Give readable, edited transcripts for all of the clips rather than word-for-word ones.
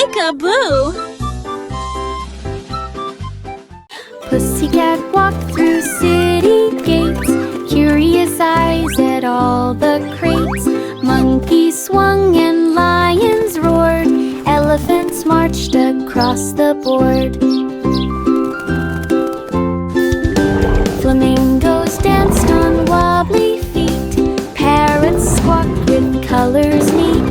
Peek-a-boo! Pussycat walked through city gates, curious eyes at all the crates. Monkeys swung and lions roared, elephants marched across the board. Flamingos danced on wobbly feet, parrots squawked with colors neat.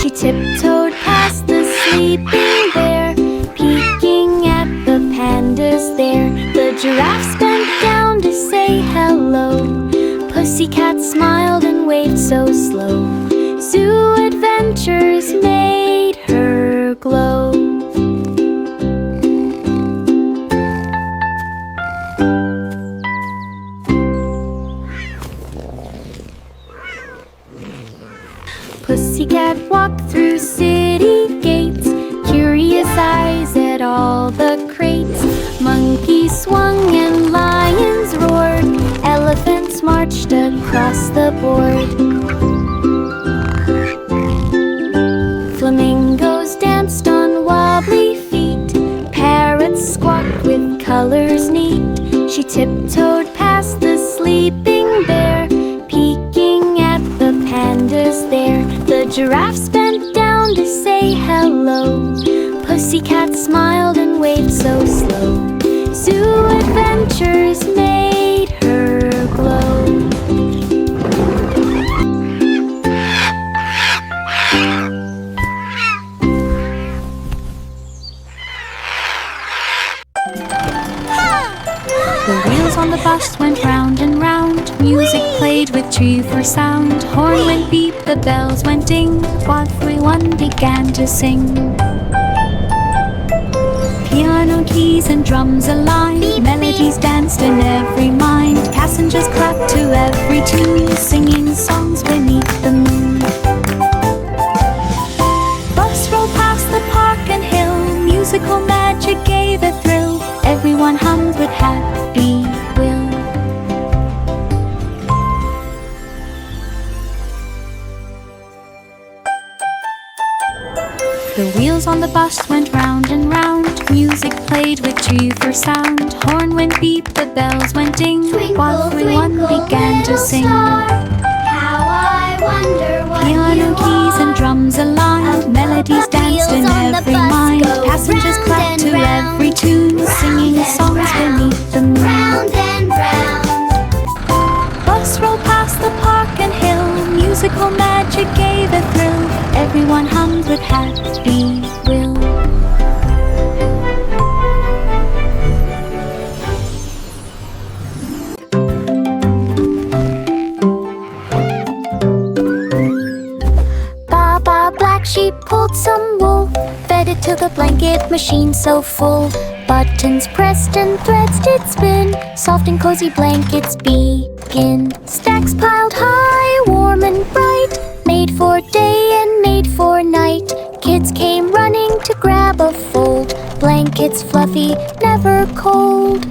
She tiptoed past the sleeping bear, peeking at the pandas there. The giraffes bent down to say hello, Pussycat smiled and waved so slow. Zoo adventures made her glow. Pussycat walked through city gates, curious eyes at all the crates. Monkeys swung and lions roared, elephants marched across the board. Flamingos danced on wobbly feet, parrots squawked with colors neat. She tiptoed past the sleeping bear, peeking at the pandas there. The giraffes bent down to say hello, Pussycat smiled and waved so slow. Zoo adventures made her glow. The wheels on the bus went round and round, music played with cheerful sound. Horn went beep, the bells went ding, everyone began to sing. Piano keys and drums aligned, melodies danced in every mind. Passengers clapped to every tune, singing songs beneath the moon. Bus rolled past the park and hill, musical magic gave a thrill. Everyone hummed with happy will. The wheels on the bus went round and round, music played with cheerful sound. Horn went beep, the bells went ding, while everyone began to sing. Piano keys and drums aligned, melodies danced in every mind. Passengers clapped to every tune, singing songs beneath the moon. Bus rolled past the park and hill, musical magic gave a thrill. Everyone hummed with happy will. Baba Black Sheep pulled some wool, fed it to the blanket machine so full. Buttons pressed and threads did spin, soft and cozy blankets begin. Stacks piled high, warm and bright, made for day and made for night. Kids came running to grab a fold, blankets fluffy, never cold.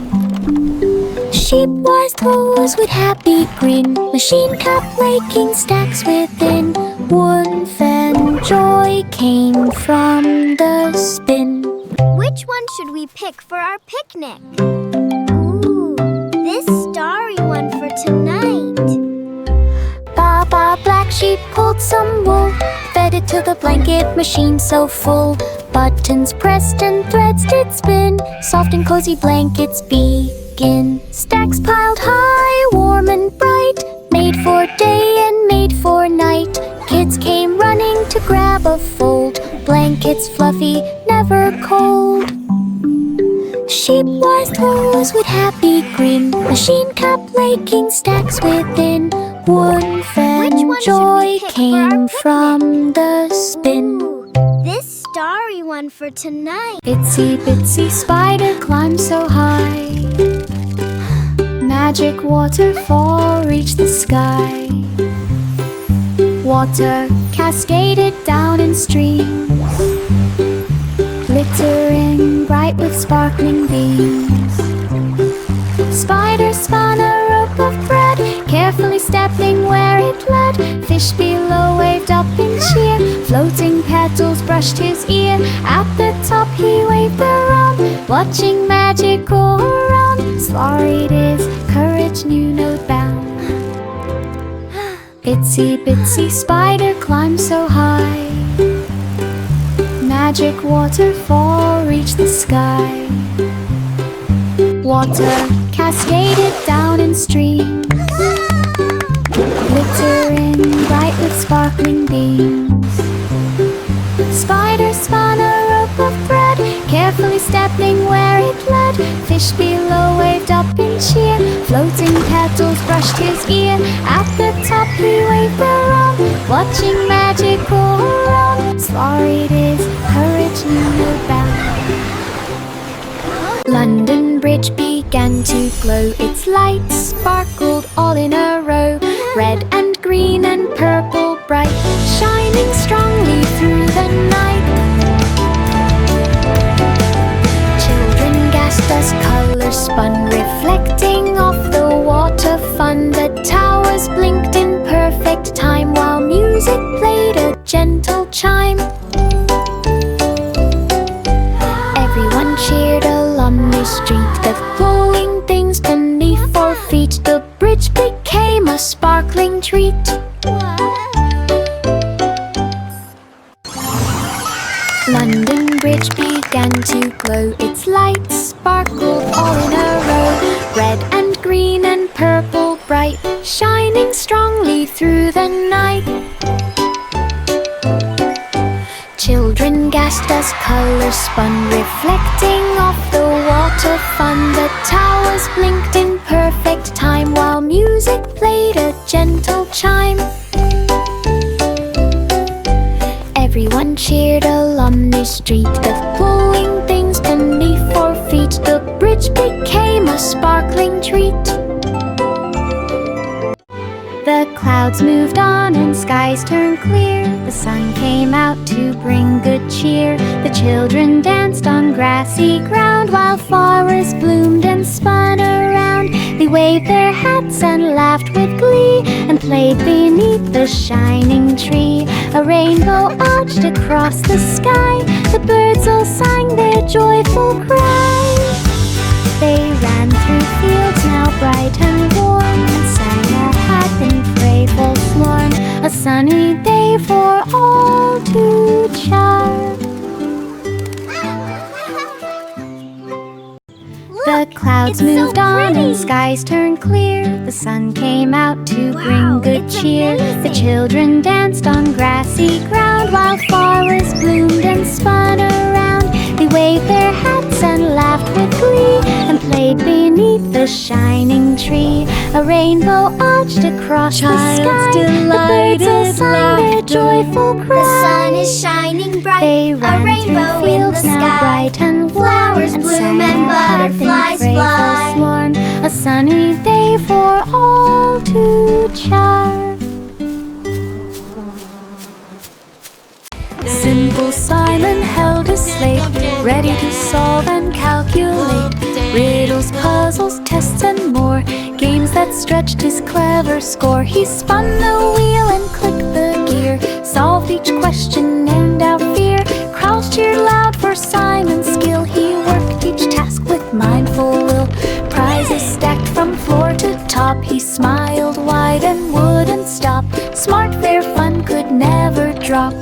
Sheep-wise toes with happy grin, machine kept making stacks within. Warmth and joy came from the spin. Which one should we pick for our picnic? Ooh, this starry one for tonight. Baba Black Sheep pulled some wool, fed it to the blanket machine so full. Buttons pressed and threads did spin, soft and cozy blankets begin. Stacks piled high, warm and bright, made for day and made for night. Kids came running to grab a fold, blankets fluffy, never cold. Sheep-wise toes with happy grin, machine kept making stacks within. Warmth and joy came from the spin. Ooh, this starry one for tonight. Itsy bitsy spider climbed so high, magic waterfall reached the sky. Water cascaded down in streams, glittering bright with sparkling beams. Spider spun a rope of thread, carefully stepping where it led. Fish below waved up in cheer, floating petals petals brushed his ear. At the top he waved around, watching magic go around. Slurried his courage knew no bound. Itsy bitsy spider climbed so high, magic waterfall reached the sky. Water cascaded down in streams, glittering bright with sparkling beams. Spider spun a rope of thread, carefully stepping where it led. Fish below waved up in cheer, floating petals brushed his ear. At the top he waved around, watching magic go around. Slurried his courage knew no bound. London Bridge began to glow, its lights sparkled all in a row. Red and green and purple bright, shining strongly through the night. Children gasped as colors spun, reflecting off the water fun. The towers blinked in perfect time, while music played a gentle chime. Everyone cheered along the street, the glowing things beneath 4 feet. The bridge became a sparkling treat. London Bridge began to glow, its lights sparkled all in a row. Red and green and purple bright, shining strongly through the night. Children gasped as colors spun, reflecting off the water fun. The towers blinked in perfect time, while music played a gentle chime. Everyone cheered along the street, the glowing things beneath 4 feet. The bridge became a sparkling treat. The clouds moved on and skies turned clear. The sun came out to bring good cheer. The children danced on grassy ground, while flowers bloomed and spun around. They waved their hats and laughed with glee, and played beneath the shining tree. A rainbow arched across the sky, the birds all sang their joyful cry. They ran through fields now bright and warm, and sang a happy playful swarm. A sunny day for all to charm. The clouds moved on and skies turned clear. The sun came out to bring good cheer. The children danced on grassy ground, while flowers bloomed and spun around. They waved their hats and laughed with glee, and played beneath the shining tree. A rainbow arched across the sky, the birds all sang their joyful cry. The sun is shining bright, They a ran rainbow through in the fields now sky. bright and warm, Flowers and bloom sang and a happy butterflies playful fly. swarm. A sunny day for all to charm. Simple Simon held a slate, ready to solve and calculate riddles, puzzles, tests, and more. Games that stretched his clever score. He spun the wheel and clicked the gear, solved each question and out fear. Crowds cheered loud for Simon's skill. He worked each task with mindful will. Prizes stacked from floor to top. He smiled wide and wouldn't stop. Smart, fair fun could never drop.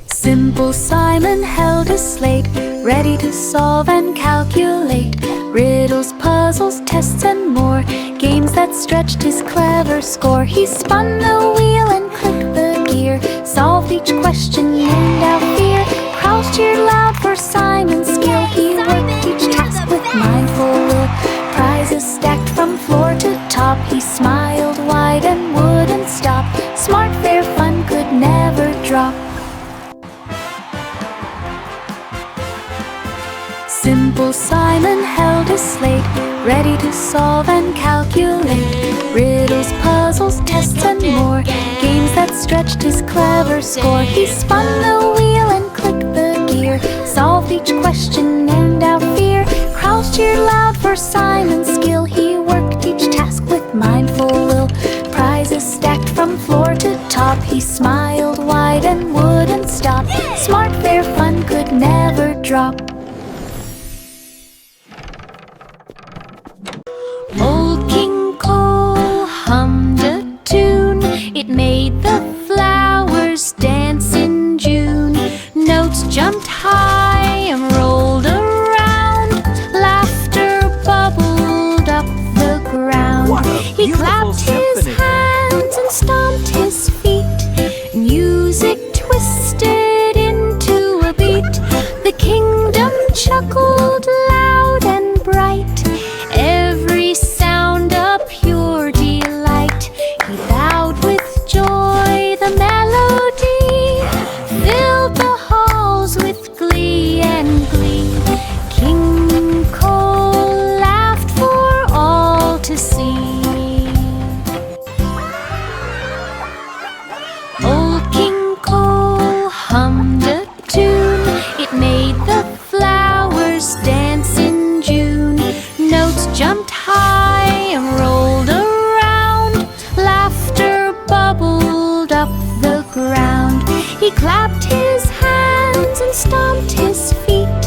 Simple Simon held a slate, ready to solve and calculate riddles, puzzles, tests, and more. Games that stretched his clever score. He spun the wheel and clicked the gear, solved each question and out fear. Crowds cheered loud for Simon's skill. He worked each task with mindful will. Prizes stacked from floor to top. He smiled wide and wouldn't stop. Smart, fair fun could never drop. Simple Simon held a slate, ready to solve and calculate riddles, puzzles, tests, and more. Games that stretched his clever score. He spun the wheel and clicked the gear, solved each question and out fear. Crowds cheered loud for Simon's skill. He worked each task with mindful will. Prizes stacked from floor to top he smiled wide and wouldn't stop. Smart, fair fun could never drop. Old King Cole hummed a tune. It made the flowers dance in June. Notes jumped high and rolled around. Laughter bubbled up the ground. He clapped his hands and stomped his feet. Music twisted into a beat. The kingdom chuckled loud and bright. Every sound a pure delight. He bowed with joy. The melody filled the halls with glee and glee. King Cole laughed for all to see. Old King Cole hummed a tune. It made the flowers dance in June. Notes jumped high and rolled around. Laughter bubbled up the ground. He clapped his hands and stomped his feet.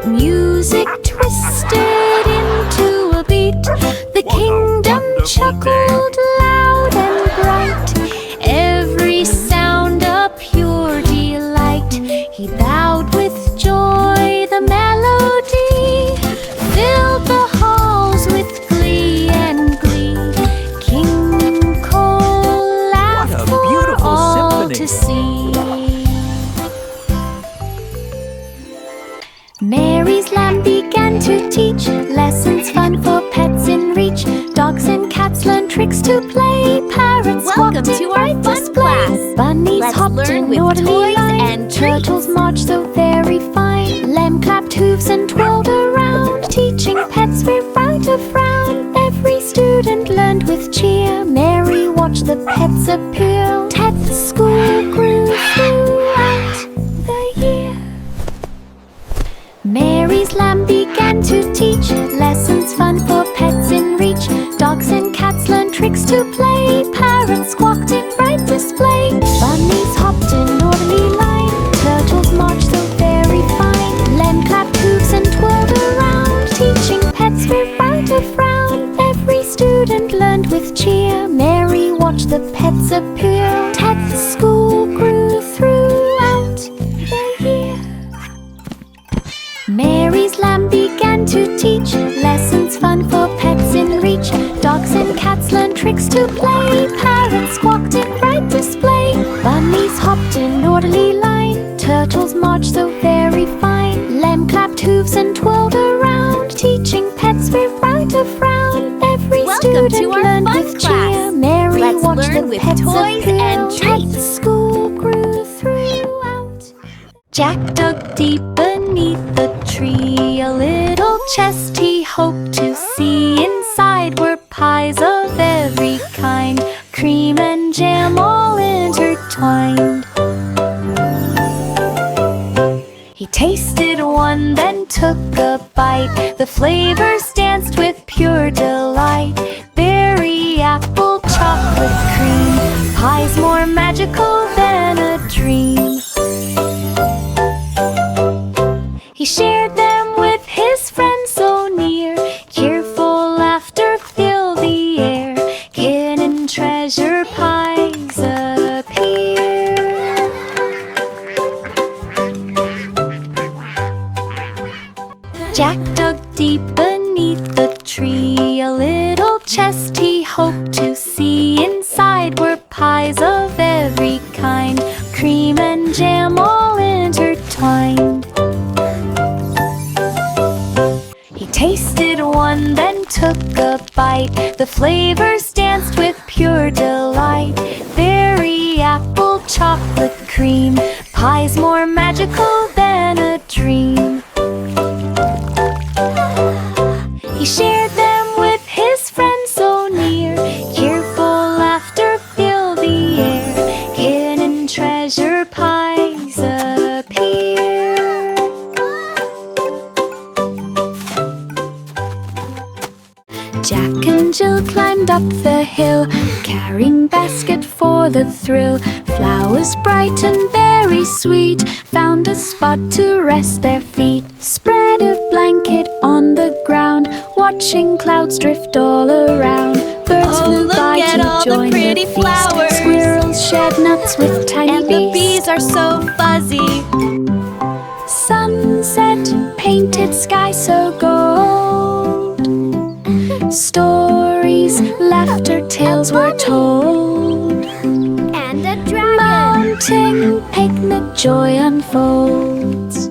Music twisted into a beat. The kingdom chuckled loud and bright. Every sound a pure delight. He bowed with joy. The melody filled the halls with glee and glee. King Cole laughed for all to see. Mary's lamb began to teach lessons fun for pets in reach. Dogs and cats learn tricks to play. Parrots walked in bright display. Bunnies hopped in orderly line. Turtles marched so very fine. Lamb clapped hooves and twirled around. Teaching pets without a frown. Every student learned with cheer. Mary watched the pets appear. Ted's school grew throughout the year. Mary's lamb began to teach lessons fun for pets in reach. Dogs and cats learned tricks to play. Parrots squawked in bright display. Bunnies hopped in orderly line. Turtles marched so very fine. Lamb clapped hooves and twirled around. Teaching pets without a frown. Every student learned with cheer. Mary watched the pets appear. Ted's school grew throughout the year. Mary's lamb began to teach lessons fun for pets in reach. Dogs and cats learned tricks to play. Parrots squawked in bright display. Bunnies hopped in orderly line. Turtles marched so very fine. Lamb clapped hooves and twirled around. Teaching pets without a frown. Every student learned with cheer. Mary watched the pets appear. Ted's school grew throughout. Jack dug deep beneath the tree. A little chest he hoped to see. Inside were pies of every kind. Cream and jam all intertwined. He tasted one, then took a bite. The flavors danced with pure delight. Berry, apple, chocolate cream. Pies more magical than a dream. He shared them with his friends so near. Cheerful laughter filled the air. Hidden treasure pies appear. Jack dug deep beneath the tree. A little chest he hoped to see. Inside were pies of every kind. Cream and jam all intertwined. He tasted one, then took a bite. The flavors danced with pure delight. Berry, apple, chocolate cream. Pies more magical than a dream. He shared them with his friends so near. Cheerful laughter filled the air. Hidden treasure pies appear. Jack and Jill climbed up the hill, carrying basket for for the thrill. Flowers bright and very sweet found a spot to rest their feet. Spread a blanket on the ground, watching clouds drift all around. Birds flew by to join the feast. Flowers. Squirrels shed nuts with tiny And bees. the bees are so fuzzy. Sunset painted sky so gold. Stories, laughter, tales were told. And a dragon. Mounting picnic, joy unfolds.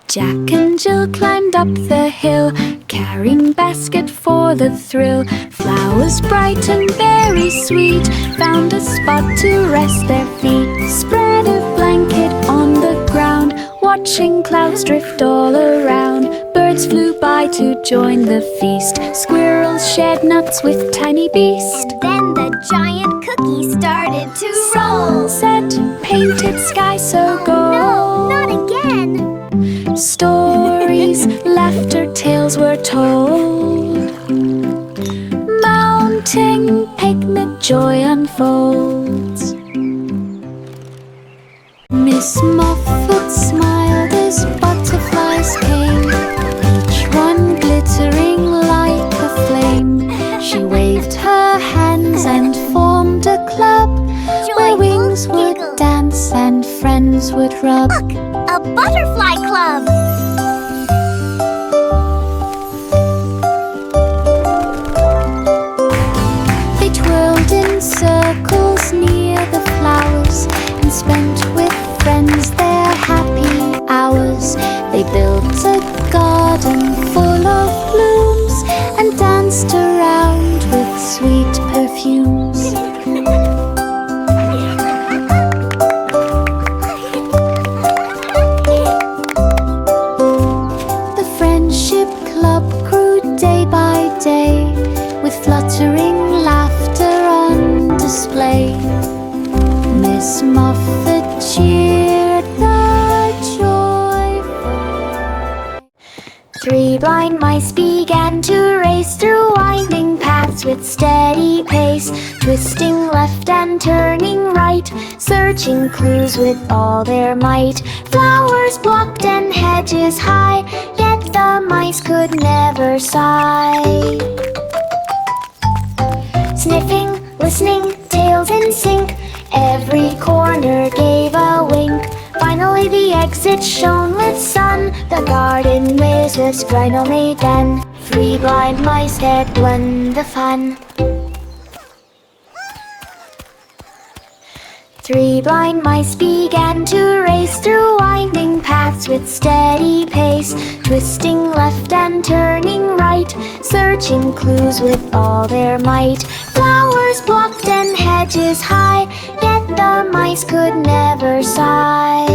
Jack and Jill climbed up the hill, carrying basket for the thrill. Flowers bright and very sweet found a spot to rest their feet. Spread a blanket on the ground, watching clouds drift all around. Birds flew by to join the feast. Squirrels shed nuts with tiny bees. And then the giant cookie started to roll. Sunset painted sky so gold. No, not again. Stories, laughter, tales were told. Mounting picnic, joy unfolds. Miss Muffet smiled as butterflies came, each one glittering like a flame. She waved her hands and formed a club, where wings would dance and friends would rub. Look, a butterfly club. They twirled in circles near the flowers and spent with friends their happy hours. They built a garden full of blooms and danced around with sweet perfumes. The Friendship Club grew day by day, with fluttering laughter on display. Miss Muffet cheered the joyful. Three blind mice began to race through winding paths with steady pace, twisting left and turning right, searching clues with all their might. Flowers blocked and hedges high, yet the mice could never sigh. Sniffing, listening, tails in sync, every corner gave a wink. Finally the exit shone with sun, the garden maze was finally done. Three blind mice had won the fun. Three blind mice began to race through winding paths with steady pace, twisting left and turning right, searching clues with all their might. Flowers blocked and hedges high, yet the mice could never sigh.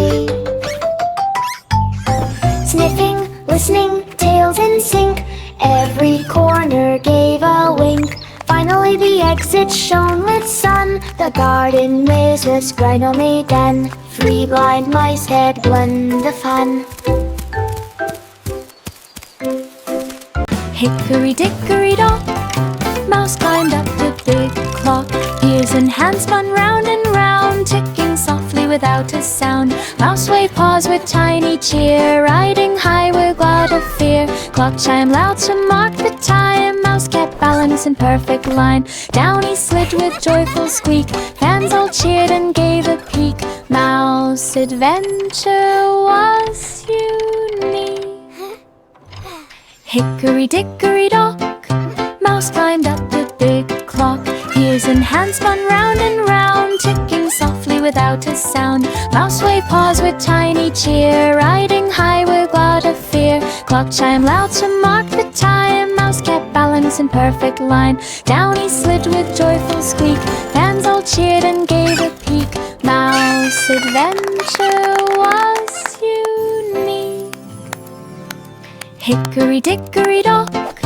Sniffing, listening, tails in sync, every corner gave a wink. Finally the exit shone with sun, the garden maze was finally done. Three blind mice had won the fun. Hickory dickory dock, mouse climbed up the big clock. Ears and hands spun round and round, ticking softly without a sound. Mouse waved paws with tiny cheer, riding high with glad of fear. Clock chimed loud to mark the time, mouse kept balance in perfect line. Down he slid with joyful squeak, fans all cheered and gave a peek. Mouse adventure was unique. Hickory dickory dock, mouse climbed up the big clock. Ears and hands spun round and round, ticking softly without a sound. Mouse waved paws with tiny cheer, riding high with glad of fear. Clock chimed loud to mark the time, mouse kept balance in perfect line. Down he slid with joyful squeak, fans all cheered and gave a peek. Mouse adventure was unique. Hickory dickory dock,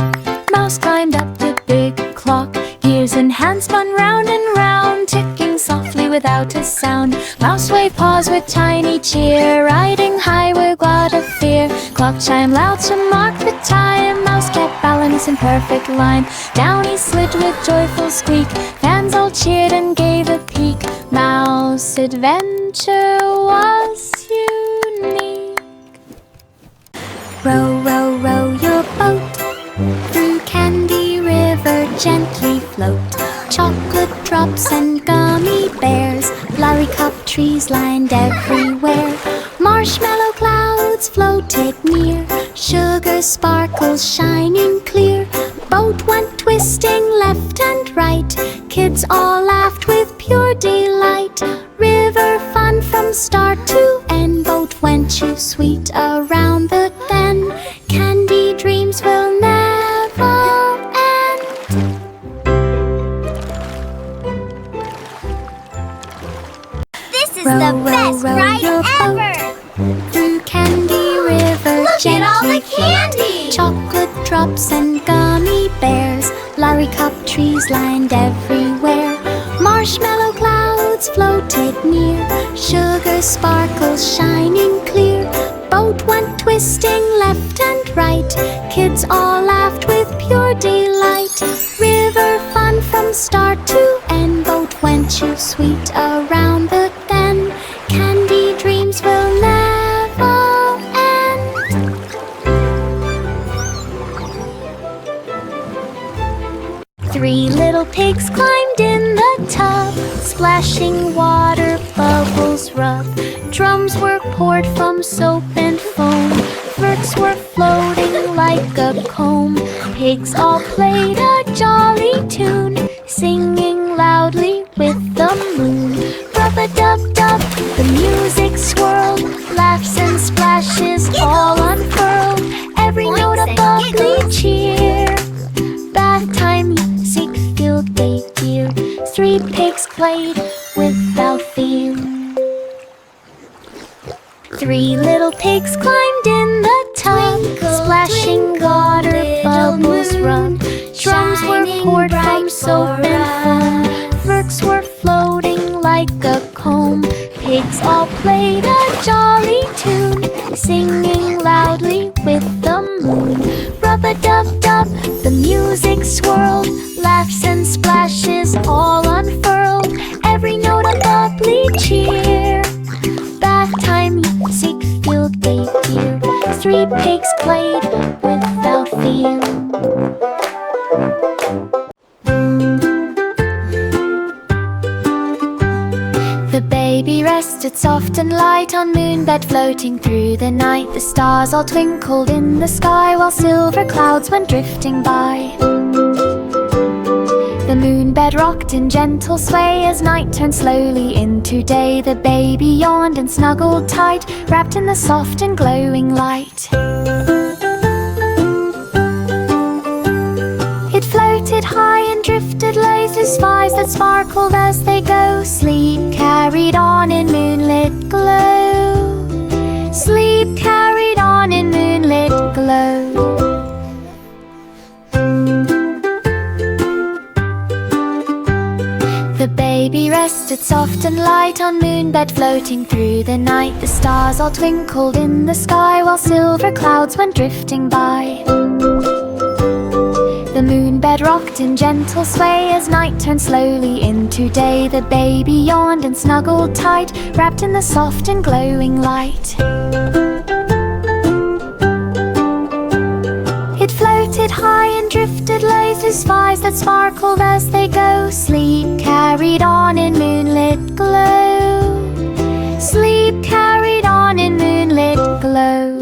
mouse climbed up the big clock. Ears and hands spun round and round, ticking softly without a sound. Mouse wave paws with tiny cheer, riding high without a fear. Clock chime loud to mark the time, Mouse kept balance in perfect line. Down he slid with joyful squeak, fans all cheered and gave a peek. Mouse adventure was unique. Row, row, row your boat, through Candy River gently float. Chocolate drops and gummy bears, flurry cup trees lined everywhere. Marshmallow clouds floated near, sugar sparkles shining clear. Boat went twisting left and right, kids all laughed with pure delight. River fun from start to end, boat went too sweet around the bend. Candy dreams will never end. This is the best ride ever! Through Candy River, Look at all the candy! Chocolate drops and gummy bears, flurry cup trees lined everywhere. Marshmallow clouds floated near, sugar sparkles shining clear. Boat went twisting left and right, kids all laughed with pure delight. River fun from start to end, boat went too sweet around the bend. Candy dreams will never end. Three little pigs climbed in the tub, splashing water bubbles rub. Drums were poured from soap and foam, flirts were floating like a comb. Pigs all played a jolly tune, singing loudly with the moon. Rub-a-dub-dub, the music swirled, laughs and splashes all unfurled. Every note a bubbly cheer, bath time music filled the ear. Three pigs played without fear. Three little pigs climbed in the tub, splashing water bubbles rub. Drums were poured from soap and foam, flirts were floating like a comb. Pigs all played a jolly tune, singing loudly with the moon. Rub-a-dub-dub, the music swirled, laughs and splashes all unfurled. Every note a bubbly cheer, bath time music filled the ear. Three pigs played without fear. The baby rested soft and light on moonbed floating through the night. The stars all twinkled in the sky while silver clouds went drifting by. The moonbed rocked in gentle sway as night turned slowly into day. The baby yawned and snuggled tight, wrapped in the soft and glowing light. It floated high and drifted low through skies that sparkled as they go. Sleep carried on in moonlit glow. Sleep carried on in moonlit glow. The baby rested soft and light on moonbed floating through the night. The stars all twinkled in the sky while silver clouds went drifting by. The moonbed rocked in gentle sway as night turned slowly into day. The baby yawned and snuggled tight, wrapped in the soft and glowing light. It floated high and drifted low through skies that sparkled as they go. Sleep carried on in moonlit glow. Sleep carried on in moonlit glow.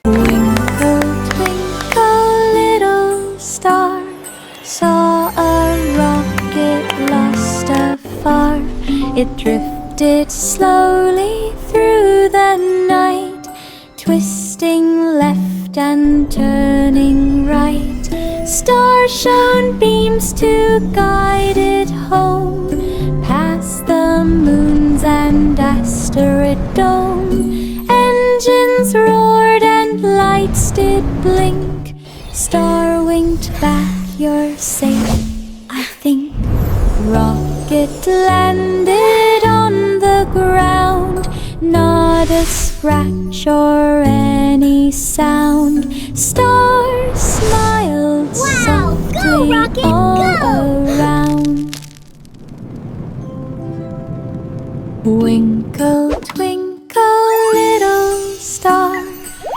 Twinkle, twinkle, little star, saw a rocket lost afar. It drifted slowly through the night, twisting left and turning right. Stars shone beams to guide it home, past the moons and asteroid dome. Engines roared and lights did blink. Star winked back, you're safe, I think. Rock rocket landed on the ground. Not a scratch or any sound. Star smiled softly Go, rocket, all go! around. Twinkle, twinkle, little star,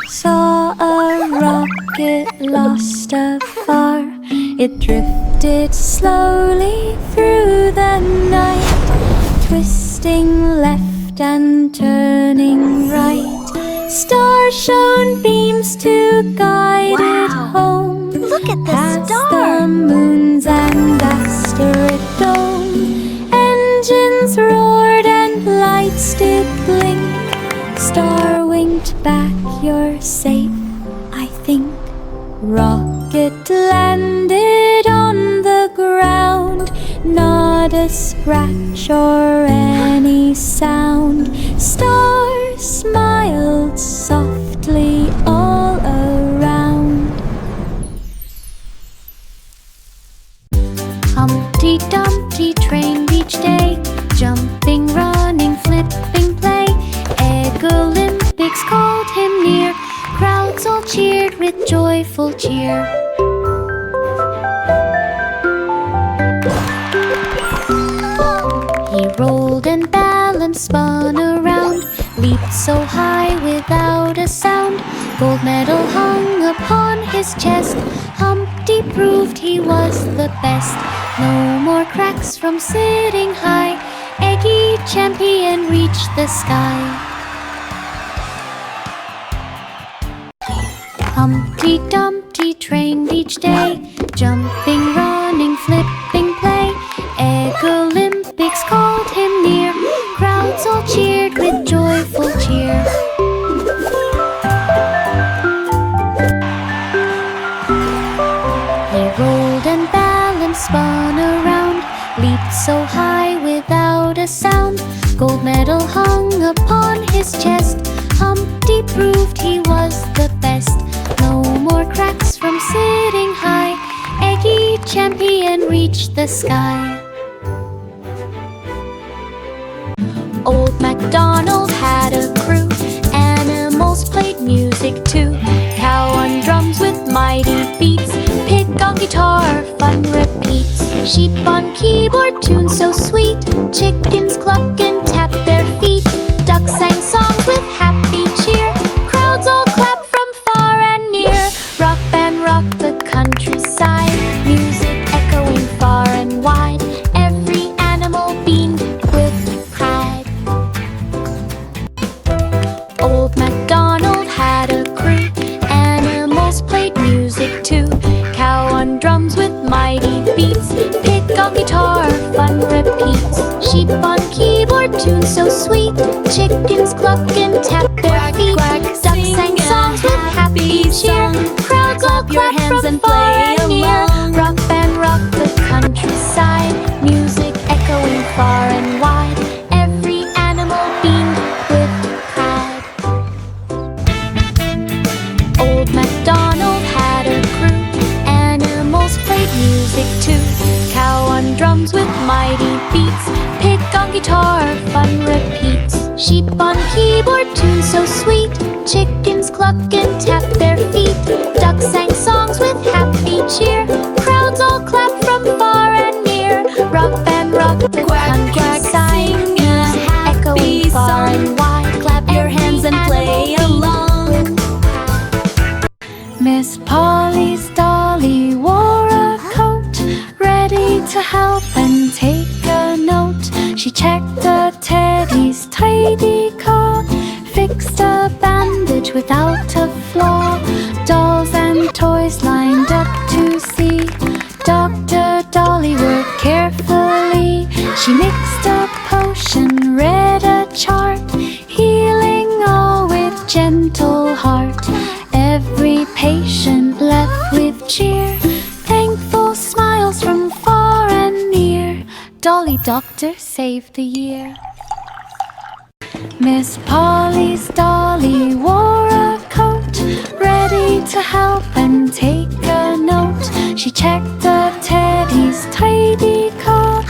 saw a rocket lost afar. It drifted slowly through the night, twisting left and turning right. Stars shone beams to guide it home. Look at the Past star! the moons and asteroid dome. Engines roared and lights did blink. Star winked back, you're safe, I think. Rocket landed on the ground. Not a scratch or any sound. Star smiled softly all around. Humpty Dumpty trained each day, jumping, running, flipping, play. Egg Olympics called him near, crowds all cheered with joyful cheer. He rolled and balanced, spun around, leaped so high without a sound. Gold medal hung upon his chest, Humpty proved he was the best. No more cracks from sitting high, Eggy champion reached the sky. Humpty Dumpty trained each day, jumping, running, flipping, play. Egg Olympics called him near, crowds all cheered with joyful cheer. He rolled and balanced, spun around, leaped so high without a sound. Gold medal hung upon his chest, Humpty proved he was the best. No more cracks from sitting high, Eggy champion reached the sky. Old MacDonald had a crew, animals played music too. Cow on drums with mighty beats, pig on guitar, fun repeats. Sheep on keyboard, tunes so sweet, chickens cluck and tap their feet. Ducks sang songs with happy cheer, crowds all clap from far and near. Rock band rocked the countryside, music echoing far and wide. Every animal beamed with pride. Old MacDonald had a crew, animals played music too. Cow on drums with mighty beats, pig on guitar, fun repeats. Sheep on keyboard, tunes so sweet, chickens cluck and tap their feet. Ducks sang songs with happy cheer, crowds all clap from far and near. Rock band rocked the countryside, music echoing far and wide. Every animal beamed with pride. Old MacDonald had a crew, animals played music too. Cow on drums with mighty beats, pig on guitar, fun repeats. Sheep on keyboard, tunes so sweet, chickens cluck and tap their feet. Ducks sang songs with happy cheer, crowds all clap from far and near. Rock band rocked the countryside, music echoing far and wide. Clap your hands and play along. Miss Polly's dolly wore a coat, ready to help and take a note. She checked the teddy's tidy coat, fixed a bandage without a flaw. Dolls and toys lined up to see Dr. Dolly work carefully. She mixed a potion, read a chart, healing all with gentle heart. Every patient left with cheer, thankful smiles from far and near. Dolly Doctor saved the year. Miss Polly's dolly wore a coat, ready to help and take a note. She checked the teddy's tidy coat,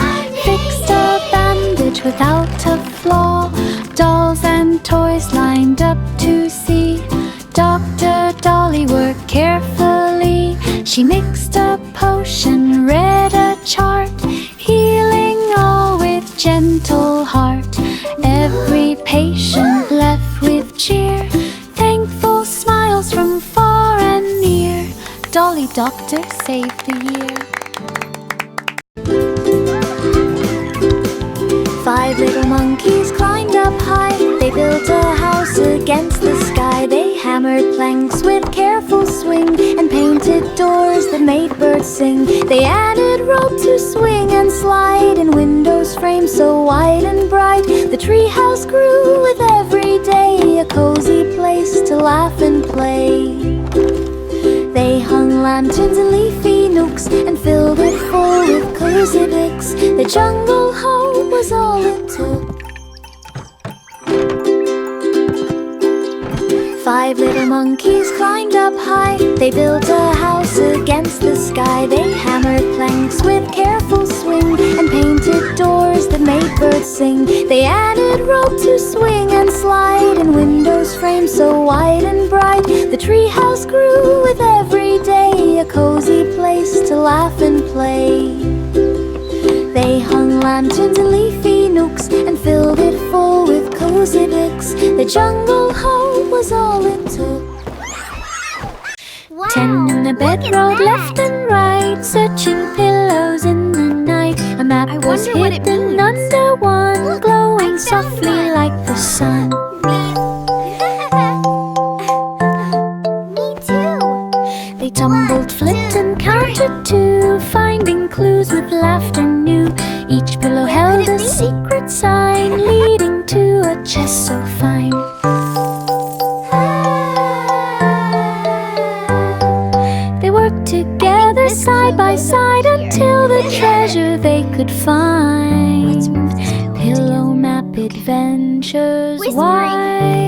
fixed a finished without a flaw. Dolls and toys lined up to see Dr. Dolly work carefully. She mixed a potion, read a chart, healing all with gentle heart. Every patient left with cheer, thankful smiles from far and near. Dolly Doctor saved the year. 5 little monkeys climbed up high. They built a house against the sky. They hammered planks with careful swing and painted doors that made birds sing. They added rope to swing and slide and windows framed so wide and bright. The tree house grew with every day, a cozy place to laugh and play. They hung lanterns in leafy nooks and filled it full with cozy bits. The jungle home was all it took. 5 little monkeys climbed up high. They built a house against the sky. They hammered planks with careful swing and painted doors that made birds sing. They added rope to swing and slide and windows framed so wide and bright. The tree house grew with every day, a cozy place to laugh and play. They hung lanterns in leafy nooks and filled it full with cozy bits. The jungle home was all it took. Wow, 10 in the bed rolled left and right, searching pillows in the night. A map was hidden under one, glowing softly like the sun. Me too. They tumbled, flipped and counted too, finding clues with laughter new. Each pillow held a secret sign, leading to a chest so fine. They worked together side by side until the treasure they could find. Pillow map adventures wide.